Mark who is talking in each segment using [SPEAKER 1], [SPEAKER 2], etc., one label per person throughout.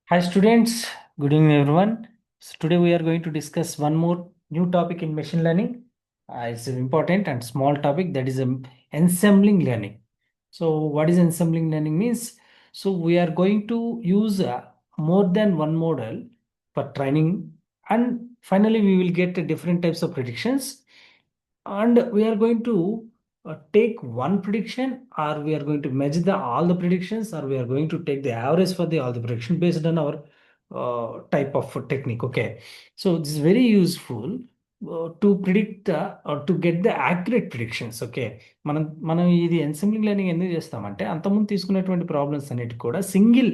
[SPEAKER 1] Hi students, good evening everyone. So today we are going to discuss one more new topic in machine learning. It's an important and small topic, that is ensembling learning. So what is ensembling learning means? So we are going to use more than one model for training, and finally we will get different types of predictions, and we are going to take one prediction, or we are going to measure all the predictions, or we are going to take the average for all the prediction based on our type of technique. Okay, so this is very useful to predict or to get the accurate predictions. Okay, మనం ఇది ఎన్సెంబ్లింగ్ learning ఎందుకు చేస్తామంటే, అంతకుముందు తీసుకున్నటువంటి problems అన్నిటి కూడా single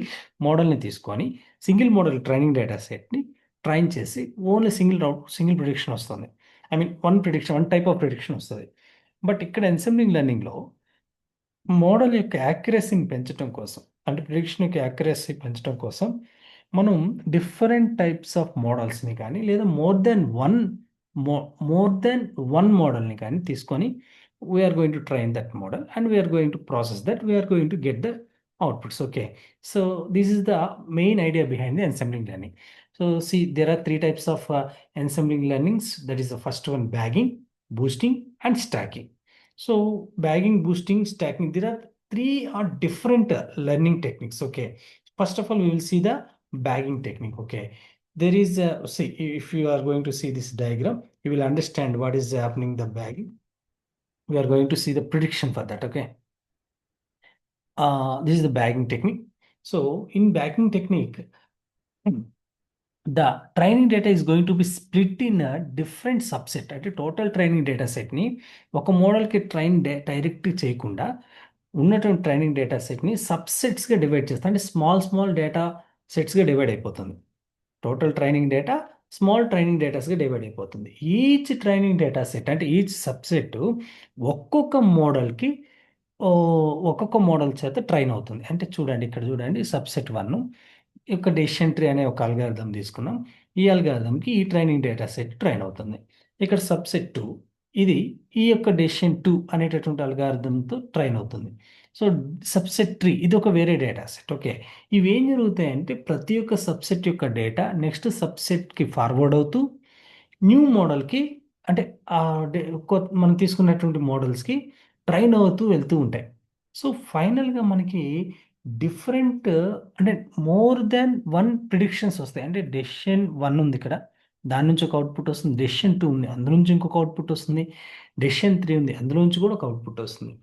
[SPEAKER 1] మోడల్ని తీసుకొని సింగిల్ మోడల్ ట్రైనింగ్ డేటా సెట్ని ట్రైన్ చేసి ఓన్లీ సింగిల్ ప్రిడిక్షన్ వస్తుంది. I mean one type of prediction వస్తుంది. బట్ ఇక్కడ ఎన్సెంబ్లింగ్ లెర్నింగ్లో మోడల్ యొక్క యాక్యురసీని పెంచడం కోసం, అంటే ప్రిడిక్షన్ యొక్క యాక్యురసీ పెంచడం కోసం మనం డిఫరెంట్ టైప్స్ ఆఫ్ మోడల్స్ని కానీ, లేదా మోర్ దెన్ వన్ మోడల్ని కానీ తీసుకొని we're going to train that model, and we're going to process that, we're going to get the outputs. Okay, so this is the main idea behind the ensembling learning. So see, there are three types of ensembling learnings. That is the first one, bagging, boosting, and stacking. So bagging, boosting, stacking, there are three are different learning techniques. Okay, first of all we will see the bagging technique. Okay, there is see, if you are going to see this diagram, you will understand what is happening the bagging. We are going to see the prediction for that. Okay, this is the bagging technique. So in bagging technique, the training data is going to be split in a different subset. అంటే total training data సెట్ని ఒక మోడల్కి direct చేయకుండా ఉన్నటువంటి training data సెట్ని సబ్సెట్స్గా divide చేస్తాం. అంటే small data సెట్స్గా divide అయిపోతుంది. Total training data small training డేటాస్గా డివైడ్ అయిపోతుంది. ఈచ్ ట్రైనింగ్ డేటా సెట్, అంటే ఈచ్ సబ్సెట్ ఒక్కొక్క మోడల్కి ఒక్కొక్క మోడల్ చేత ట్రైన్ అవుతుంది. అంటే చూడండి, ఇక్కడ చూడండి, సబ్సెట్ 1 ఈ యొక్క డెసిషన్ ట్రీ అనే ఒక అల్గారిథం తీసుకున్నాం. ఈ అల్గారిథంకి ఈ ట్రైనింగ్ డేటా సెట్ ట్రైన్ అవుతుంది. ఇక్కడ సబ్సెట్ 2 ఇది ఈ యొక్క డెసిషన్ 2 అనేటటువంటి అల్గారిథంతో ట్రైన్ అవుతుంది. సో సబ్సెట్ 3 ఇది ఒక వేరే డేటా సెట్. ఓకే, ఇవి ఏం జరుగుతాయంటే ప్రతి ఒక్క సబ్సెట్ యొక్క డేటా నెక్స్ట్ సబ్సెట్కి ఫార్వర్డ్ అవుతూ న్యూ మోడల్కి, అంటే ఆ మనం తీసుకున్నటువంటి మోడల్స్కి ట్రైన్ అవుతూ వెళ్తూ ఉంటాయి. సో ఫైనల్గా మనకి డిఫరెంట్, అంటే మోర్ దాన్ వన్ ప్రిడిక్షన్స్ వస్తాయి. అంటే డెసిషన్ 1 ఉంది ఇక్కడ, దాని నుంచి ఒక అవుట్పుట్ వస్తుంది. డెసిషన్ 2 ఉంది, అందులో నుంచి ఇంకొక అవుట్పుట్ వస్తుంది. డెసిషన్ 3 ఉంది, అందులో నుంచి కూడా ఒక అవుట్పుట్ వస్తుంది.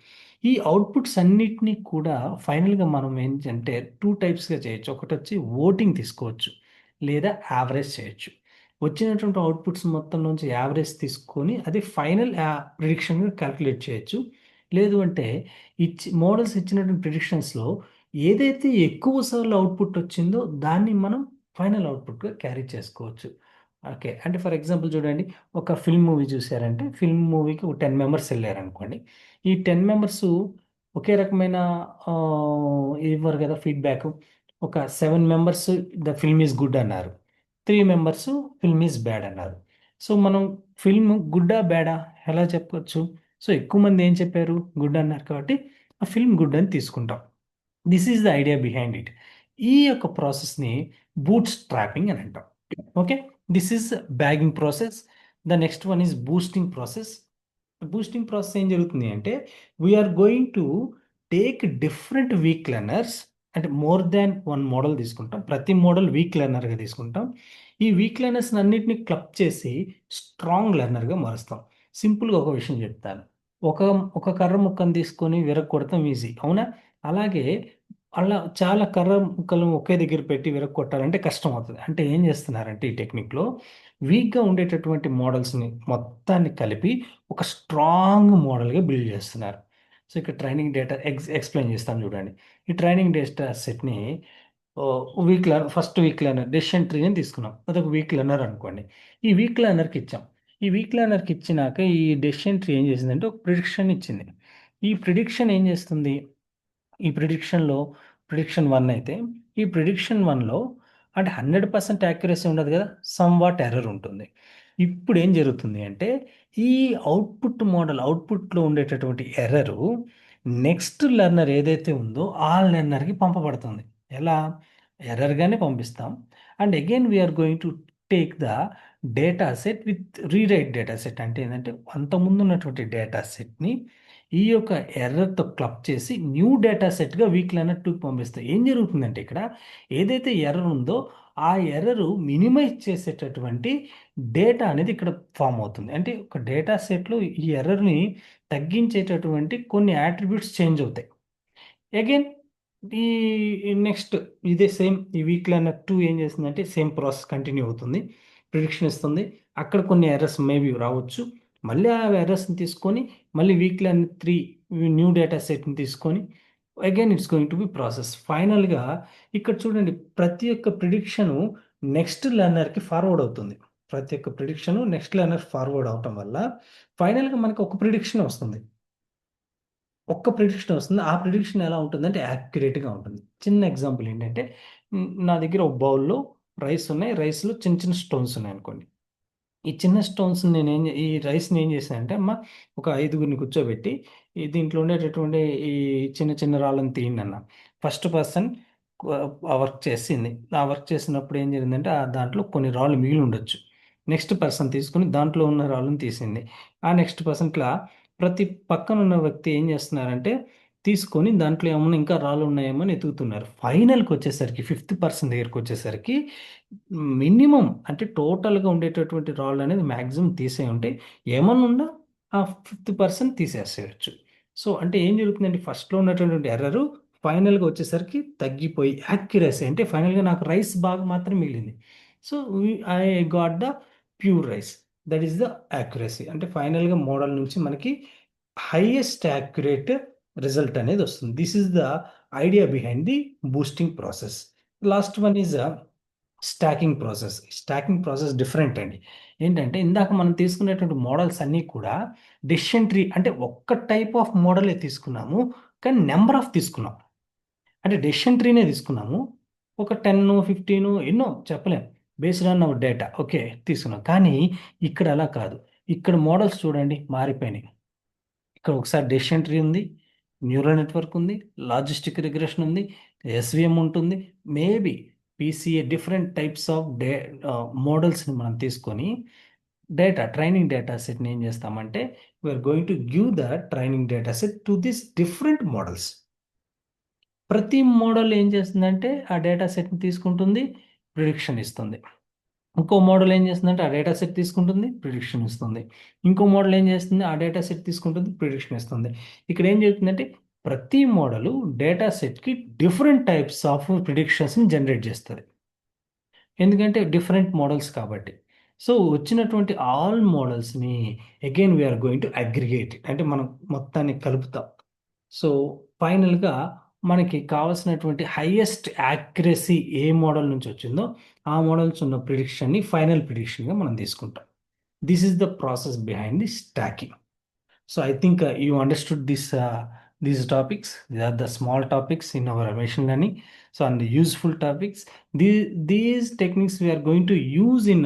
[SPEAKER 1] ఈ అవుట్పుట్స్ అన్నిటినీ కూడా ఫైనల్గా మనం ఏంటంటే 2 టైప్స్గా చేయొచ్చు. ఒకటి వచ్చి ఓటింగ్ తీసుకోవచ్చు, లేదా యావరేజ్ చేయొచ్చు. వచ్చినటువంటి అవుట్పుట్స్ మొత్తం నుంచి యావరేజ్ తీసుకొని అది ఫైనల్ ప్రిడిక్షన్గా క్యాల్కులేట్ చేయొచ్చు. లేదు అంటే మోడల్స్ ఇచ్చినటువంటి ప్రిడిక్షన్స్లో ఏదైతే ఎక్కువ సార్లు అవుట్పుట్ వచ్చిందో దాన్ని మనం ఫైనల్ అవుట్పుట్గా క్యారీ చేసుకోవచ్చు. ఓకే, అంటే ఫర్ ఎగ్జాంపుల్ చూడండి, ఒక ఫిల్మ్ మూవీ చూసారంటే ఫిల్మ్ మూవీకి ఒక 10 మెంబర్స్ వెళ్ళారనుకోండి. ఈ 10 మెంబర్స్ ఒకే రకమైన ఇవ్వరు కదా ఫీడ్బ్యాక్. ఒక 7 members the film is good అన్నారు, 3 మెంబర్స్ ఫిల్మ్ ఈజ్ బ్యాడ్ అన్నారు. సో మనం ఫిల్మ్ గుడ్డా బ్యాడా ఎలా చెప్పొచ్చు? సో ఎక్కువ మంది ఏం చెప్పారు? గుడ్ అన్నారు, కాబట్టి ఆ ఫిల్మ్ గుడ్ అని తీసుకుంటాం. This is the idea behind it. ఈ యొక్క ప్రాసెస్ని బూట్ స్ట్రాపింగ్ అని అంటాం. Okay, this is bagging process. The next one is boosting process. Boosting process ఏం జరుగుతుంది అంటే, we're going to take different weak learners, అంటే మోర్ దాన్ వన్ మోడల్ తీసుకుంటాం. ప్రతి మోడల్ వీక్ లెర్నర్గా తీసుకుంటాం. ఈ వీక్ లెర్నర్స్ అన్నిటిని క్లబ్ చేసి స్ట్రాంగ్ లెర్నర్గా మారుస్తాం. సింపుల్గా ఒక విషయం చెప్తాను. ఒక ఒక కర్ర ముక్కను తీసుకొని విరగొడతాం ఈజీ, అవునా? అలాగే అలా చాలా కర్ర ముక్కలు ఒకే దగ్గర పెట్టి విరగొట్టాలంటే కష్టం అవుతుంది. అంటే ఏం చేస్తున్నారంటే ఈ టెక్నిక్లో వీక్గా ఉండేటటువంటి మోడల్స్ని మొత్తాన్ని కలిపి ఒక స్ట్రాంగ్ మోడల్గా బిల్డ్ చేస్తున్నారు. సో ఇక్కడ ట్రైనింగ్ డేటా ఎక్స్ప్లెయిన్ చేస్తాను చూడండి. ఈ ట్రైనింగ్ డేటా సెట్ని ఫస్ట్ వీక్ లెర్నర్ డెసిషన్ ట్రీని తీసుకున్నాం, అదొక వీక్ లెర్నర్ అనుకోండి. ఈ వీక్ లెర్నర్కి ఇచ్చాం. ఈ వీక్ లెర్నర్కి ఇచ్చినాక ఈ డెసిషన్ ట్రీ ఏం చేసిందంటే ఒక ప్రిడిక్షన్ ఇచ్చింది. ఈ ప్రిడిక్షన్ ఏం చేస్తుంది? ఈ ప్రిడిక్షన్ 1 అయితే ఈ ప్రిడిక్షన్ 1లో అంటే 100% యాక్యురసీ ఉండదు కదా, సమ్ వాట్ ఎర్రర్ ఉంటుంది. ఇప్పుడు ఏం జరుగుతుంది అంటే ఈ అవుట్పుట్లో ఉండేటటువంటి ఎర్రరు నెక్స్ట్ లెర్నర్ ఏదైతే ఉందో ఆ లెర్నర్కి పంపబడుతుంది. ఎలా? ఎర్రర్గానే పంపిస్తాం. And again we're going to take the data set with rewrite data set. అంటే ఏంటంటే అంతకుముందు ఉన్నటువంటి డేటా సెట్ని ఈ యొక్క ఎర్రర్తో క్లబ్ చేసి న్యూ డేటా సెట్గా వీక్ లెర్నర్ 2కి పంపిస్తాం. ఏం జరుగుతుందంటే ఇక్కడ ఏదైతే ఎర్రర్ ఉందో ఆ ఎర్రర్ మినిమైజ్ చేసేటటువంటి డేటా అనేది ఇక్కడ ఫామ్ అవుతుంది. అంటే ఒక డేటా సెట్లో ఈ ఎర్రర్ని తగ్గించేటటువంటి కొన్ని యాట్రిబ్యూట్స్ చేంజ్ అవుతాయి. అగైన్ ఈ నెక్స్ట్ ఇదే సేమ్ ఈ వీక్ లెర్నర్ 2 ఏం చేస్తుందంటే సేమ్ ప్రాసెస్ కంటిన్యూ అవుతుంది. ప్రిడిక్షన్ ఇస్తుంది. అక్కడ కొన్ని ఎర్రర్స్ మేబీ రావచ్చు. మళ్ళీ ఆ ఎర్రర్స్ని తీసుకొని మళ్ళీ వీక్ లెర్నర్ 3 న్యూ డేటా సెట్ని తీసుకొని again it's going to be process. ఫైనల్గా ఇక్కడ చూడండి, ప్రతి ఒక్క ప్రిడిక్షను నెక్స్ట్ లెర్నర్కి ఫార్వర్డ్ అవుతుంది. ప్రతి ఒక్క ప్రిడిక్షను నెక్స్ట్ లెర్నర్ ఫార్వర్డ్ అవటం వల్ల ఫైనల్గా మనకు ఒక ప్రిడిక్షన్ వస్తుంది. ఒక్క ప్రిడిక్షన్ వస్తుంది. ఆ ప్రిడిక్షన్ ఎలా ఉంటుందంటే యాక్యురేట్‌గా ఉంటుంది. చిన్న ఎగ్జాంపుల్ ఏంటంటే నా దగ్గర ఒక బౌల్‌లో రైస్ ఉన్నాయి. రైస్‌లో చిన్న చిన్న స్టోన్స్ ఉన్నాయనుకోండి. ఈ చిన్న స్టోన్స్ ఈ రైస్‌ని ఏం చేశానంటే అమ్మ ఒక ఐదుగురిని కూర్చోబెట్టి దీంట్లో ఉండేటటువంటి ఈ చిన్న చిన్న రాళ్ళని తీయండన్నా. ఫస్ట్ పర్సన్ ఆ వర్క్ చేసింది. ఆ వర్క్ చేసినప్పుడు ఏం జరిగిందంటే దాంట్లో కొన్ని రాళ్ళు మిగిలి ఉండొచ్చు. నెక్స్ట్ పర్సన్ తీసుకొని దాంట్లో ఉన్న రాళ్ళని తీసింది. ఆ నెక్స్ట్ పర్సన్ ఇట్లా ప్రతి పక్కన ఉన్న వ్యక్తి ఏం చేస్తున్నారంటే తీసుకొని దాంట్లో ఏమన్నా ఇంకా రాళ్ళు ఉన్నాయేమో అని ఎతుకుతున్నారు. ఫైనల్‌కి వచ్చేసరికి ఫిఫ్త్ పర్సన్ దగ్గరికొచ్చేసరికి మినిమమ్ అంటే టోటల్‌గా ఉండేటటువంటి రాళ్ళనేది మాక్సిమం తీసేయి ఉంటాయి. ఏమన్నా ఉన్నా ఆ ఫిఫ్త్ పర్సన్ తీసేసేయొచ్చు. సో, అంటే ఏం జరుగుతుందంటే ఫస్ట్‌లో ఉన్నటువంటి ఎర్రరు ఫైనల్‌గా వచ్చేసరికి తగ్గిపోయి యాక్యురసీ అంటే ఫైనల్‌గా నాకు రైస్ బాగా మాత్రమే మిగిలింది. So, I got the pure rice. That is the accuracy. అంటే ఫైనల్‌గా మోడల్ నుంచి మనకి హైయెస్ట్ యాక్యురేట్ రిజల్ట్ అనేది వస్తుంది. This is the idea behind the boosting process. Last one is stacking process. Stacking process different అండి. ఏంటంటే ఇందాక మనం తీసుకునేటువంటి మోడల్స్ అన్నీ కూడా డెసిషన్ ట్రీ అంటే ఒక్క టైప్ ఆఫ్ మోడలే తీసుకున్నాము. కానీ నంబర్ ఆఫ్ తీసుకున్నాం. అంటే డెసిషన్ ట్రీనే తీసుకున్నాము. ఒక 10, 15 ఎన్నో చెప్పలేం. Based on hour data. Okay. తీసుకున్నాం. కానీ ఇక్కడ అలా కాదు. ఇక్కడ మోడల్స్ చూడండి మారిపోయినాయి. ఇక్కడ ఒకసారి డెసిషన్ ట్రీ ఉంది. న్యూరల్ నెట్వర్క్ ఉంది. లాజిస్టిక్ రిగ్రెషన్ ఉంది. ఎస్‌విఎం ఉంటుంది. Maybe PCA different types of మోడల్స్‌ని మనం తీసుకొని ట్రైనింగ్ డేటా సెట్‌ని ఏం చేస్తామంటే we are going to give the training data set to this different models. ప్రతి మోడల్ ఏం చేస్తుందంటే ఆ డేటా సెట్‌ని తీసుకుంటుంది. ప్రిడిక్షన్ ఇస్తుంది. ఇంకో మోడల్ ఏం చేస్తుందంటే ఆ డేటా సెట్ తీసుకుంటుంది. ప్రిడిక్షన్ ఇస్తుంది. ఇంకో మోడల్ ఏం చేస్తుంది? ఆ డేటా సెట్ తీసుకుంటుంది. ప్రిడిక్షన్ ఇస్తుంది. ఇక్కడ ఏం జరుగుతుందంటే ప్రతి మోడలు డేటా సెట్‌కి డిఫరెంట్ టైప్స్ ఆఫ్ ప్రిడిక్షన్స్‌ని జనరేట్ చేస్తది. ఎందుకంటే డిఫరెంట్ మోడల్స్ కాబట్టి. సో, వచ్చినటువంటి ఆల్ మోడల్స్‌ని again we are going to aggregate అంటే మనం మొత్తాన్ని కలుపుతాం. సో, ఫైనల్‌గా మనకి కావాల్సినటువంటి హైయెస్ట్ యాక్యురసీ ఏ మోడల్ నుంచి వచ్చిందో, ఆ మోడల్ నుంచి ఉన్న ప్రిడిక్షన్‌ని ఫైనల్ ప్రిడిక్షన్‌గా మనం తీసుకుంటాం. This is the process behind the stacking. So I think you understood these topics. They are the small topics in our machine learning. So and the useful topics. These techniques we are going to use in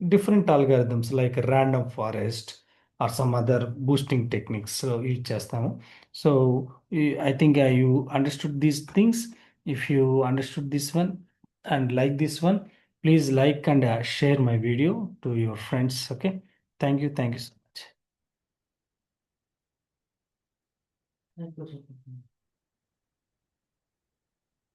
[SPEAKER 1] different algorithms like random forest or some other boosting techniques. So use చేస్తాము. So I think you understood these things. If you understood this one and like this one, please like and share my video to your friends. Okay. Thank you. Thank you so much.